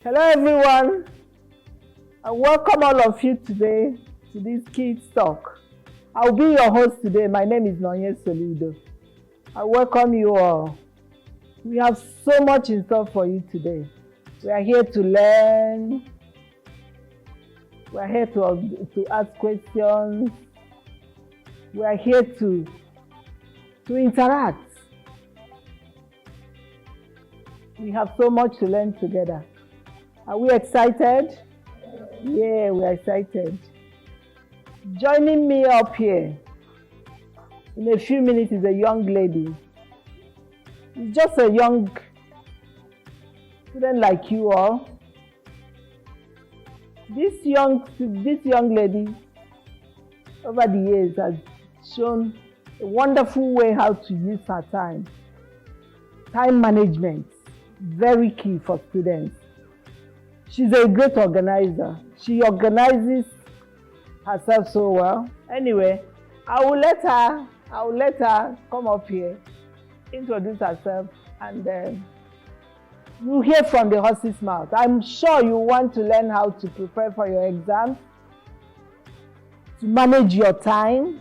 Hello everyone, and welcome all of you today to this Kids Talk. I'll be your host today. My name is Oduko Soludo. I welcome you all. We have so much in store for you today. We are here to learn. We are here to ask questions. We are here to interact. We have so much to learn together. Are we excited? Yeah, we're excited. Joining me up here in a few minutes is a young lady. She's just a young student like you all. This young lady over the years has shown a wonderful way how to use her time. Time management, very key for students. She's a great organizer. She organizes herself so well. Anyway, I will let her come up here, introduce herself, and you'll hear from the horse's mouth. I'm sure you want to learn how to prepare for your exams, to manage your time.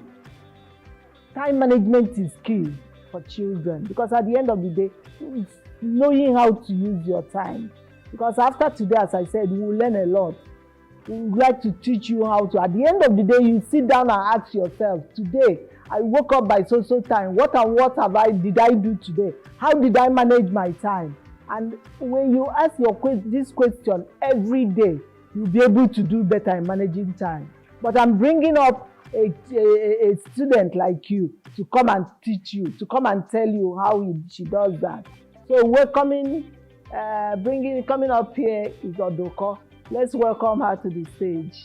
Time management is key for children because at the end of the day, it's knowing how to use your time. Because after today, as I said, we will learn a lot. We would like to teach you how to. At the end of the day, you sit down and ask yourself, today, I woke up by so time. What did I do today? How did I manage my time? And when you ask this question every day, you'll be able to do better in managing time. But I'm bringing up a student like you to come and teach you, to come and tell you how she does that. So coming up here is Oduko. Let's welcome her to the stage.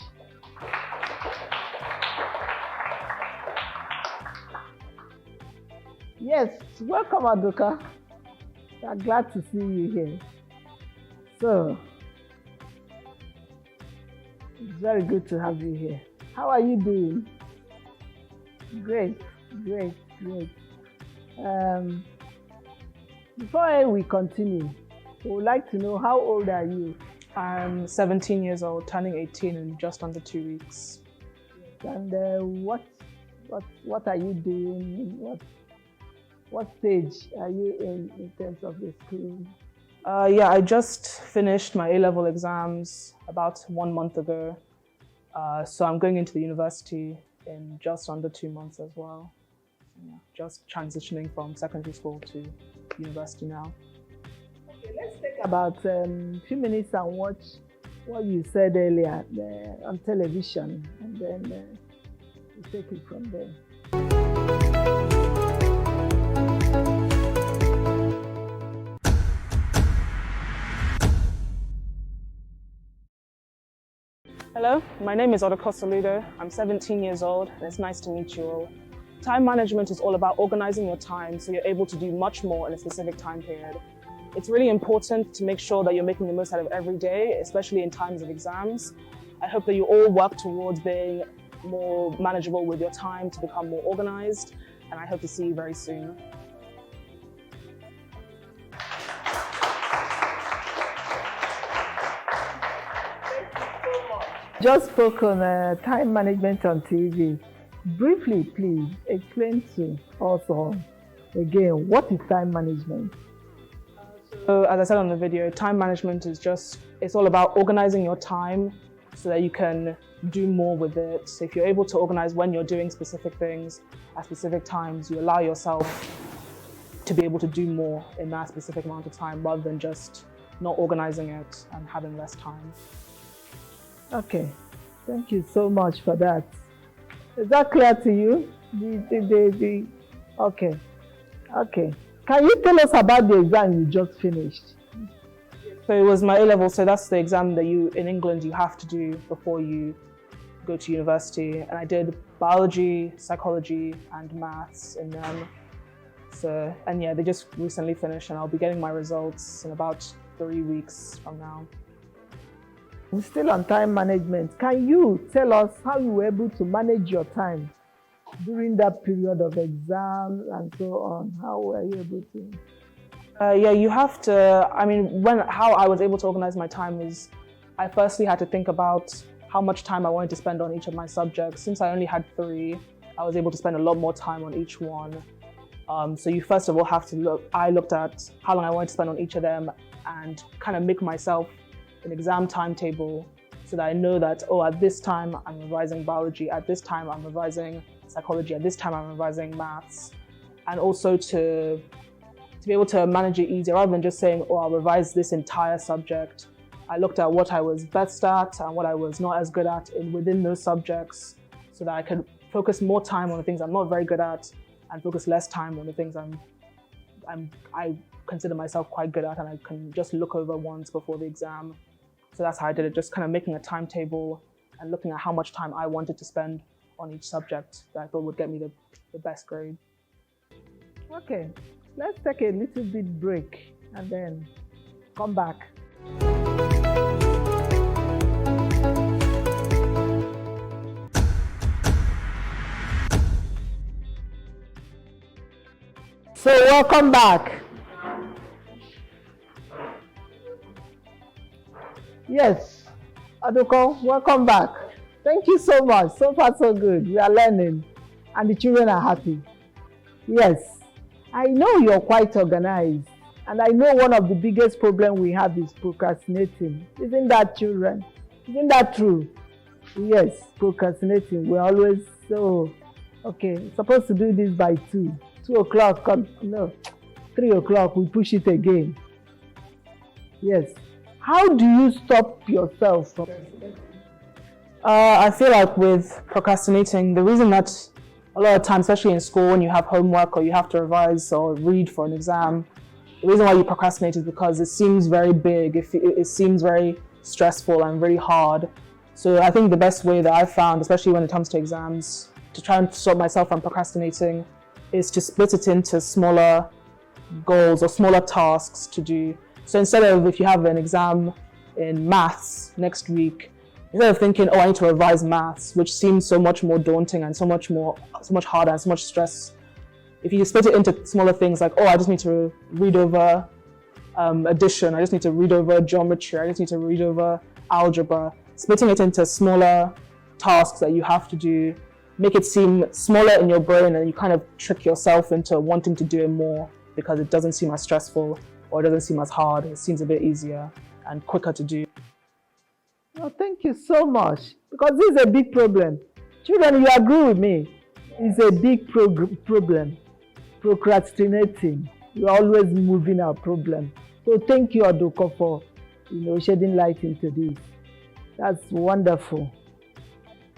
Yes, welcome Oduko. I'm glad to see you here. So, it's very good to have you here. How are you doing? Great. Before we continue, we would like to know, how old are you? I'm 17 years old, turning 18 in just under 2 weeks. And what are you doing? What stage are you in terms of the school? I just finished my A-level exams about 1 month ago. So I'm going into the university in just under 2 months as well. So, yeah, just transitioning from secondary school to university now. Okay, let's take about a few minutes and watch what you said earlier on television, and then we'll take it from there. Hello, my name is Oduko Soludo. I'm 17 years old, and it's nice to meet you all. Time management is all about organizing your time so you're able to do much more in a specific time period. It's really important to make sure that you're making the most out of every day, especially in times of exams. I hope that you all work towards being more manageable with your time to become more organized, and I hope to see you very soon. Just spoke on time management on TV. Briefly, please explain to us all again, what is time management? So as I said on the video, time management is it's all about organizing your time so that you can do more with it. So if you're able to organize when you're doing specific things at specific times, you allow yourself to be able to do more in that specific amount of time rather than just not organizing it and having less time. Okay, thank you so much for that. Is that clear to you? Okay. Can you tell us about the exam you just finished? So it was my A-level, so that's the exam that in England you have to do before you go to university. And I did biology, psychology, and maths in them. So, and yeah, they just recently finished, and I'll be getting my results in about 3 weeks from now. We're still on time management. Can you tell us how you were able to manage your time during that period of exams and so on? How were you able to? Yeah, you have to. I mean, how I was able to organize my time is, I firstly had to think about how much time I wanted to spend on each of my subjects. Since I only had three, I was able to spend a lot more time on each one. So you first of all have to look. I looked at how long I wanted to spend on each of them and kind of make myself an exam timetable so that I know that, oh, at this time I'm revising biology, at this time I'm revising psychology, at this time I'm revising maths, and also to be able to manage it easier rather than just saying, oh, I'll revise this entire subject. I looked at what I was best at and what I was not as good at within those subjects so that I could focus more time on the things I'm not very good at and focus less time on the things I consider myself quite good at and I can just look over once before the exam. So that's how I did it, just kind of making a timetable and looking at how much time I wanted to spend on each subject that I thought would get me the best grade. Okay, let's take a little bit break and then come back. So welcome back. Yes, Oduko, welcome back. Thank you so much. So far so good. We are learning and the children are happy. Yes, I know you're quite organized and I know one of the biggest problems we have is procrastinating. Isn't that, children? Isn't that true? Yes, procrastinating. We're always so, okay, supposed to do this by 2 o'clock, no, 3 o'clock, we push it again. Yes. How do you stop yourself from? I feel like with procrastinating, the reason that a lot of times, especially in school, when you have homework or you have to revise or read for an exam, the reason why you procrastinate is because it seems very big, it seems very stressful and very hard. So I think the best way that I've found, especially when it comes to exams, to try and stop myself from procrastinating is to split it into smaller goals or smaller tasks to do. So instead of, if you have an exam in maths next week, instead of thinking, oh, I need to revise maths, which seems so much more daunting and so much harder and so much stress, if you split it into smaller things like, oh, I just need to read over addition, I just need to read over geometry, I just need to read over algebra, splitting it into smaller tasks that you have to do, make it seem smaller in your brain and you kind of trick yourself into wanting to do it more because it doesn't seem as stressful or it doesn't seem as hard. It seems a bit easier and quicker to do. Well, thank you so much, because this is a big problem. Children, you agree with me? It's a big problem. Procrastinating. We're always moving our problem. So thank you, Oduko, for shedding light into this. That's wonderful.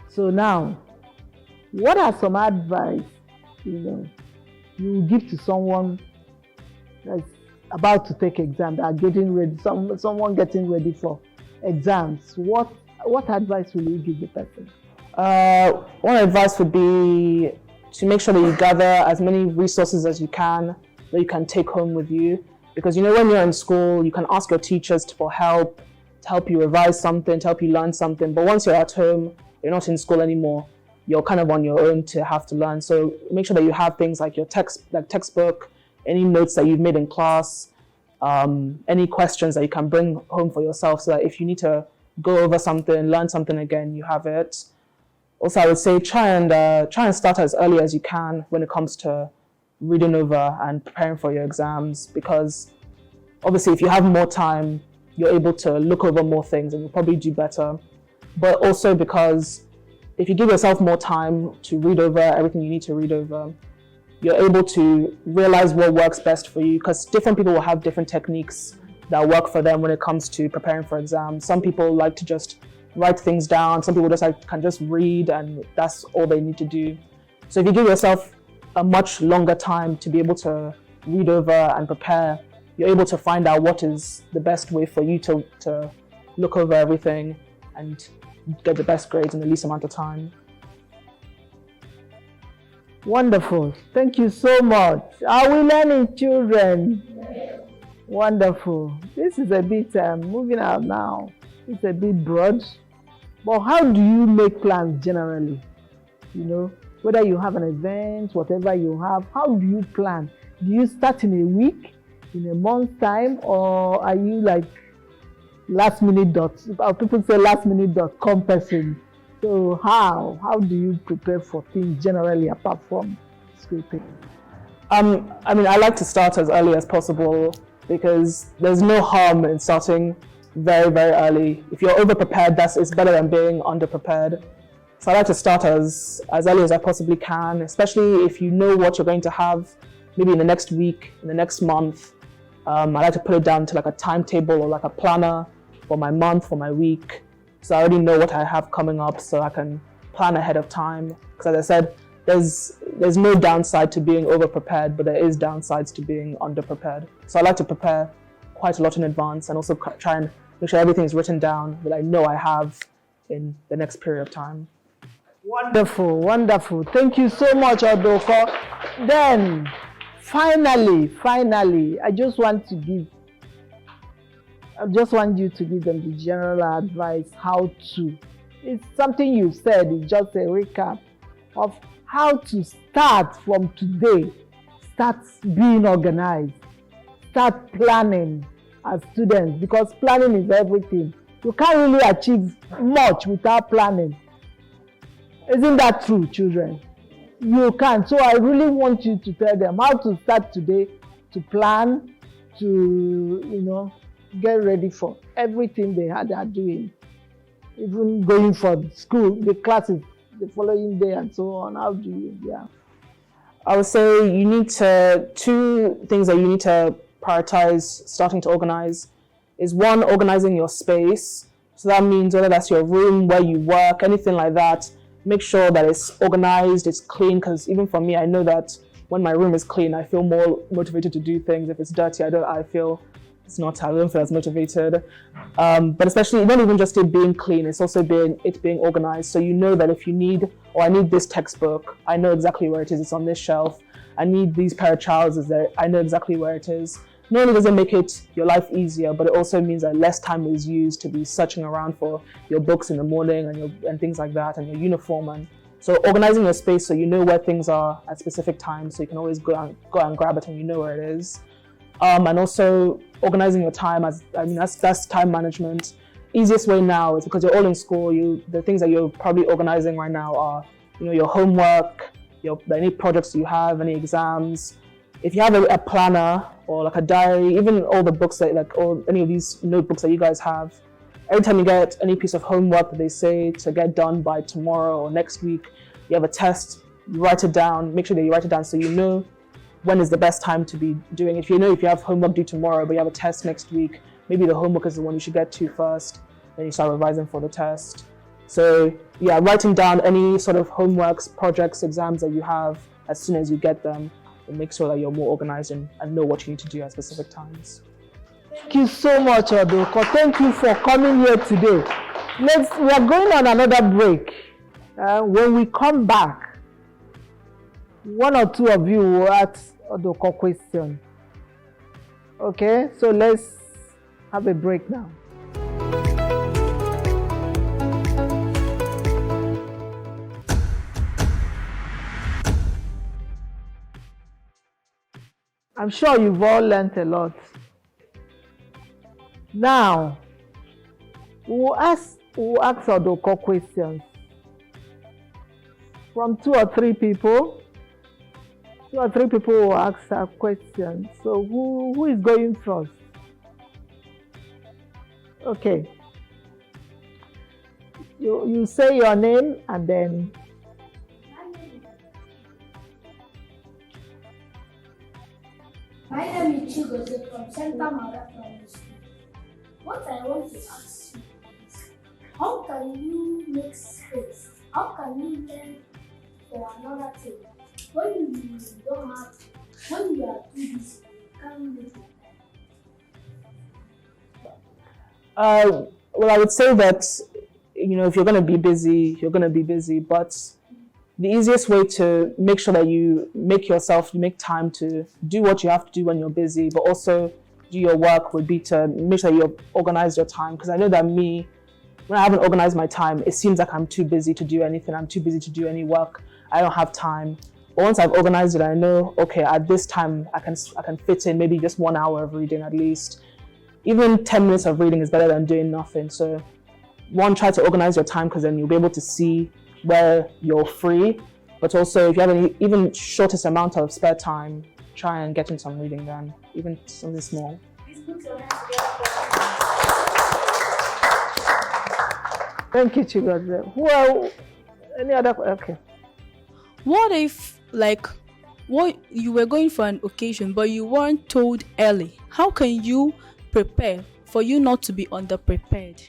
So now, what are some advice you give to someone that's about to take exam, that are getting ready, someone getting ready for exams? What advice will you give the person? One advice would be to make sure that you gather as many resources as you can that you can take home with you. Because when you're in school, you can ask your teachers for help, to help you revise something, to help you learn something. But once you're at home, you're not in school anymore. You're kind of on your own to have to learn. So make sure that you have things like your textbook, any notes that you've made in class, any questions that you can bring home for yourself so that if you need to go over something, learn something again, you have it. Also, I would say try and start as early as you can when it comes to reading over and preparing for your exams, because obviously if you have more time, you're able to look over more things and you'll probably do better. But also because if you give yourself more time to read over everything you need to read over, you're able to realize what works best for you, because different people will have different techniques that work for them when it comes to preparing for exams. Some people like to just write things down. Some people can just read and that's all they need to do. So if you give yourself a much longer time to be able to read over and prepare, you're able to find out what is the best way for you to look over everything and get the best grades in the least amount of time. Wonderful. Thank you so much. Are we learning, children? Wonderful. This is a bit moving out now. It's a bit broad. But how do you make plans generally? Whether you have an event, whatever you have, how do you plan? Do you start in a week? in a month's time, or are you like last minute people say last minute.com person? So how do you prepare for things generally apart from scripting? I mean, I like to start as early as possible because there's no harm in starting very, very early. If you're over prepared, it's better than being under prepared. So I like to start as early as I possibly can, especially if you know what you're going to have maybe in the next week, in the next month. I like to put it down to like a timetable or like a planner for my month, for my week. So I already know what I have coming up so I can plan ahead of time. Because as I said, there's no downside to being over prepared, but there is downsides to being under prepared. So I like to prepare quite a lot in advance and also try and make sure everything is written down that I know I have in the next period of time. Wonderful, wonderful. Thank you so much, Oduko. Then, finally, I just want you to give them the general advice how to. It's something you said, it's just a recap of how to start from today. Start being organized. Start planning as students, because planning is everything. You can't really achieve much without planning. Isn't that true, children? You can. So I really want you to tell them how to start today, to plan, to get ready for everything they are doing. Even going for school, the classes the following day and so on. How do you, I would say you need to, two things that you need to prioritize starting to organize is one, organizing your space. So that means whether that's your room, where you work, anything like that, make sure that it's organized, it's clean, because even for me, I know that when my room is clean, I feel more motivated to do things. If it's dirty, I don't feel as motivated. But especially, not even just it being clean, it's also being organized. So you know that if you need, I need this textbook, I know exactly where it is, it's on this shelf. I need these pair of trousers, I know exactly where it is. Not only does it make your life easier, but it also means that less time is used to be searching around for your books in the morning and things like that, and your uniform. And so organizing your space so you know where things are at specific times, so you can always go and grab it and you know where it is. And also organizing your time, that's time management. Easiest way now is because you're all in school, the things that you're probably organizing right now are your homework, any projects you have, any exams. If you have a planner or like a diary, even all the books or any of these notebooks that you guys have, every time you get any piece of homework that they say to get done by tomorrow or next week, you have a test, you write it down, make sure that you write it down so you know when is the best time to be doing it. If you have homework due tomorrow, but you have a test next week, maybe the homework is the one you should get to first, then you start revising for the test. So yeah, writing down any sort of homeworks, projects, exams that you have as soon as you get them, and make sure that you're more organized and know what you need to do at specific times. Thank you so much, Oduko. Thank you for coming here today. We are going on another break. When we come back, one or two of you will ask Oduko questions. Okay, so let's have a break now. I'm sure you've all learned a lot. Now, we'll ask Oduko questions from two or three people. Two or three people will ask her questions. So who is going first? Okay. You say your name and then. My name is Chigoze from Center Mother Primary School. What I want to ask you is, how can you make space? How can you learn for another thing? When you don't have, when you are too busy, you can't make it. Well, I would say that, if you're going to be busy, you're going to be busy, but the easiest way to make sure that you make time to do what you have to do when you're busy, but also do your work, would be to make sure you organize your time. Because I know that when I haven't organized my time, it seems like I'm too busy to do anything. I'm too busy to do any work. I don't have time. But once I've organized it, I know, okay, at this time I can fit in maybe just 1 hour of reading at least. Even 10 minutes of reading is better than doing nothing. So one, try to organize your time, because then you'll be able to see where you're free. But also, if you have any even shortest amount of spare time, try and get in some reading then, even something small. Please put your hands together. Thank you, Chigozie. Well, any other? Okay. What if, what you were going for an occasion, but you weren't told early? How can you prepare for you not to be underprepared?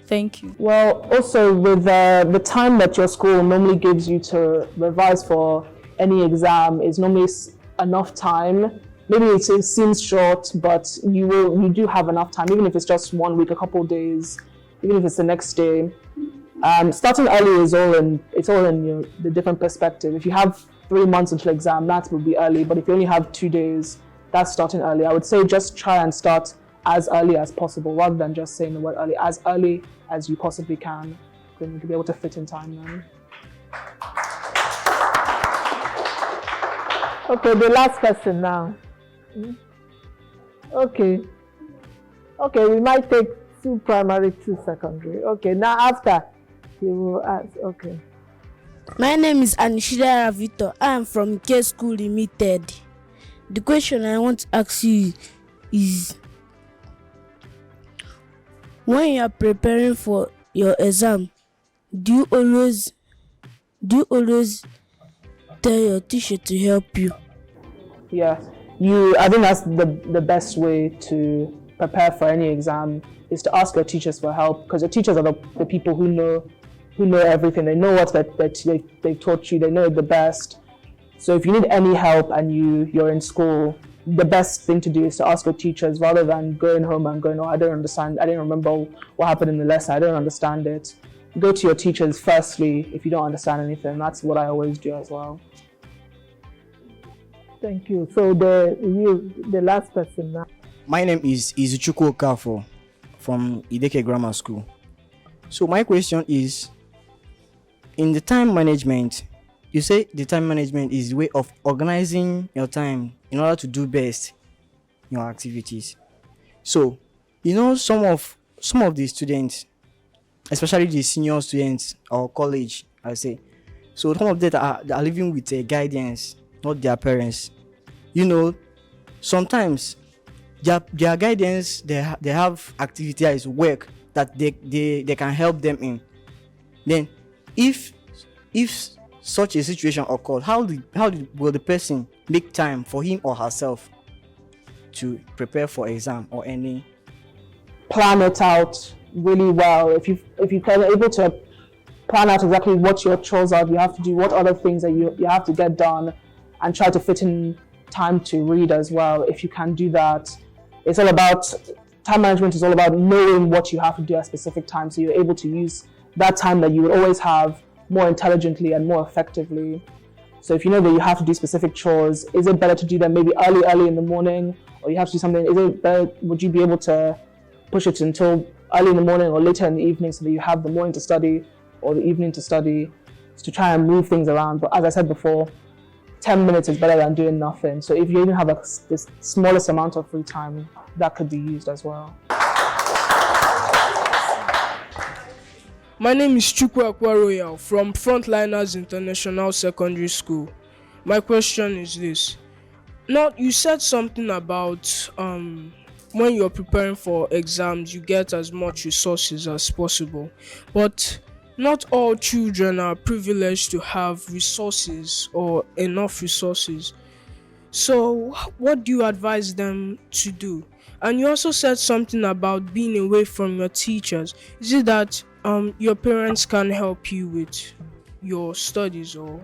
Thank you. Well, also with the time that your school normally gives you to revise for any exam is normally enough time. Maybe it seems short, but you do have enough time, even if it's just 1 week, a couple of days, even if it's the next day. Starting early is all in the different perspective. If you have 3 months until exam, that would be early. But if you only have 2 days, that's starting early. I would say just try and start as early as possible, rather than just saying the word early. As early as you possibly can, then you'll be able to fit in time then. Okay, the last person now. Okay, we might take 2 primary, 2 secondary. Okay, now after you will ask. Okay. My name is Anishida Ravito. I am from K School Limited. The question I want to ask you is, when you are preparing for your exam, do you always tell your teacher to help you? Yeah, I think that's the best way to prepare for any exam, is to ask your teachers for help, because your teachers are the people who know everything. They know what they've taught you. They know it the best. So if you need any help and you're in school, the best thing to do is to ask your teachers, rather than going home and going, oh, I don't understand, I didn't remember what happened in the lesson, I don't understand it. Go to your teachers firstly if you don't understand anything. That's what I always do as well. Thank you. So the last person now. My name is Izuchukwu Okafo from Ideke Grammar School. So my question is, in the time management, you say the time management is the way of organizing your time in order to do best your activities. So, some of the students, especially the senior students or college, I say, so some of them are living with a guidance, not their parents. Sometimes their guidance, they have activity as work that they can help them in. Then, if such a situation occurs, how will the person make time for him or herself to prepare for exam or any? Plan it out really well. If you are able to plan out exactly what your chores are, you have to do, what other things that you have to get done, and try to fit in time to read as well. If you can do that, it's all about time management. Is all about knowing what you have to do at a specific time, so you're able to use that time that you would always have more intelligently and more effectively. So if you know that you have to do specific chores, is it better to do them maybe early in the morning, or you have to do something? Would you be able to push it until early in the morning or later in the evening, so that you have the morning to study or the evening to study, to try and move things around? But as I said before, 10 minutes is better than doing nothing. So if you even have the smallest amount of free time, that could be used as well. My name is Chukwu Royal from Frontliners International Secondary School. My question is this. Now, you said something about when you're preparing for exams, you get as much resources as possible. But not all children are privileged to have resources or enough resources. So what do you advise them to do? And you also said something about being away from your teachers. Is it that your parents can help you with your studies, or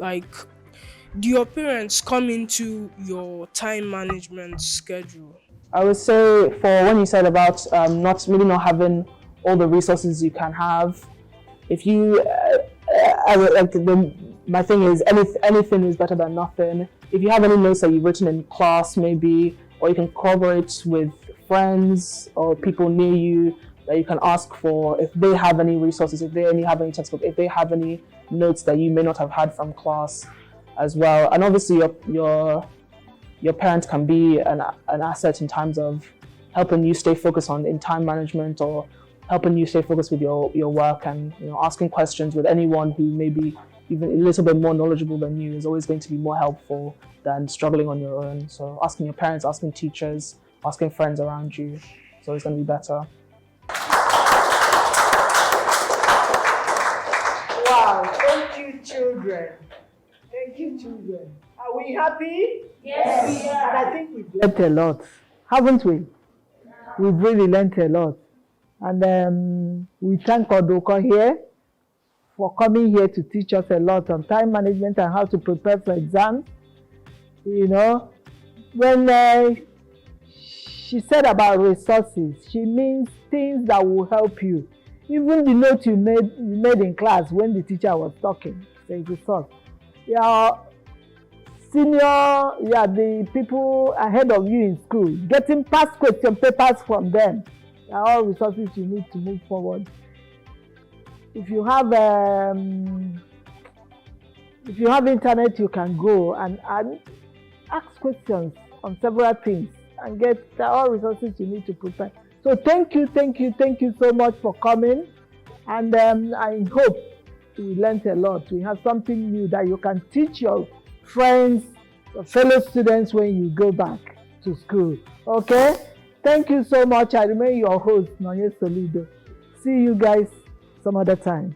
do your parents come into your time management schedule? I would say, for when you said about not having all the resources you can have, if you my thing is anything is better than nothing. If you have any notes that you've written in class, maybe, or you can corroborate with friends or people near you, that you can ask for if they have any resources, if they have any textbook, if they have any notes that you may not have had from class as well. And obviously your parents can be an asset in terms of helping you stay focused in time management, or helping you stay focused with your work, and asking questions with anyone who may be even a little bit more knowledgeable than you is always going to be more helpful than struggling on your own. So asking your parents, asking teachers, asking friends around you is always going to be better. Wow, thank you, children. Thank you, children. Are we happy? Yes, we are. And I think we've learned a lot, haven't we? We've really learned a lot. And we thank Oduko here for coming here to teach us a lot on time management and how to prepare for exams. When she said about resources, she means things that will help you. Even the note you made in class when the teacher was talking, it's a resource. Your the people ahead of you in school, getting past question papers from them, they are all resources you need to move forward. If you have internet, you can go and ask questions on several things and get all resources you need to prepare. So thank you so much for coming, and I hope we learned a lot. We have something new that you can teach your friends, your fellow students when you go back to school. Okay? Thank you so much. I remain your host, Oduko Soludo. See you guys some other time.